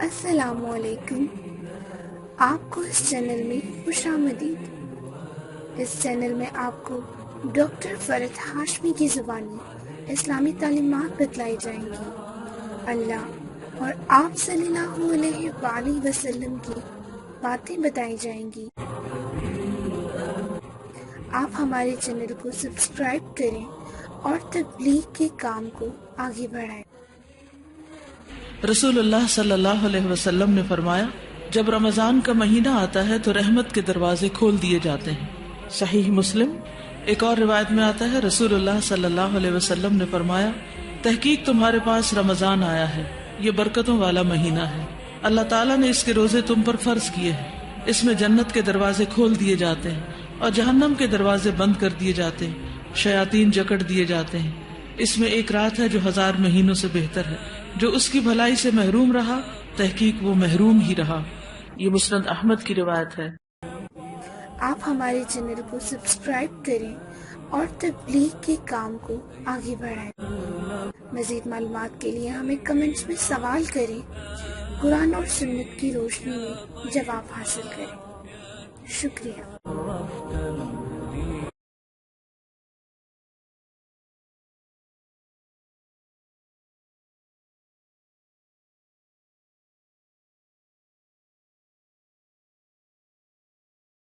السلام علیکم، آپ کو اس چینل میں خوش آمدید۔ اس چینل میں آپ کو ڈاکٹر فرد ہاشمی کی زبانی اسلامی تعلیمات بتلائی جائیں گی۔ اللہ اور آپ صلی اللہ علیہ وآلہ وسلم کی باتیں بتائی جائیں گی۔ آپ ہمارے چینل کو سبسکرائب کریں اور تبلیغ کے کام کو آگے بڑھائیں۔ رسول اللہ صلی اللہ علیہ وسلم نے فرمایا، جب رمضان کا مہینہ آتا ہے تو رحمت کے دروازے کھول دیے جاتے ہیں۔ صحیح مسلم۔ ایک اور روایت میں آتا ہے، رسول اللہ صلی اللہ علیہ وسلم نے فرمایا، تحقیق تمہارے پاس رمضان آیا ہے، یہ برکتوں والا مہینہ ہے، اللہ تعالیٰ نے اس کے روزے تم پر فرض کیے ہیں، اس میں جنت کے دروازے کھول دیے جاتے ہیں اور جہنم کے دروازے بند کر دیے جاتے ہیں، شیاطین جکڑ دیے جاتے ہیں، اس میں ایک رات ہے جو 1000 مہینوں سے بہتر ہے، جو اس کی بھلائی سے محروم رہا تحقیق وہ محروم ہی رہا۔ یہ مسند احمد کی روایت ہے۔ آپ ہمارے چینل کو سبسکرائب کریں اور تبلیغ کے کام کو آگے بڑھائیں۔ مزید معلومات کے لیے ہمیں کمنٹس میں سوال کریں، قرآن اور سنت کی روشنی میں جواب حاصل کریں۔ شکریہ۔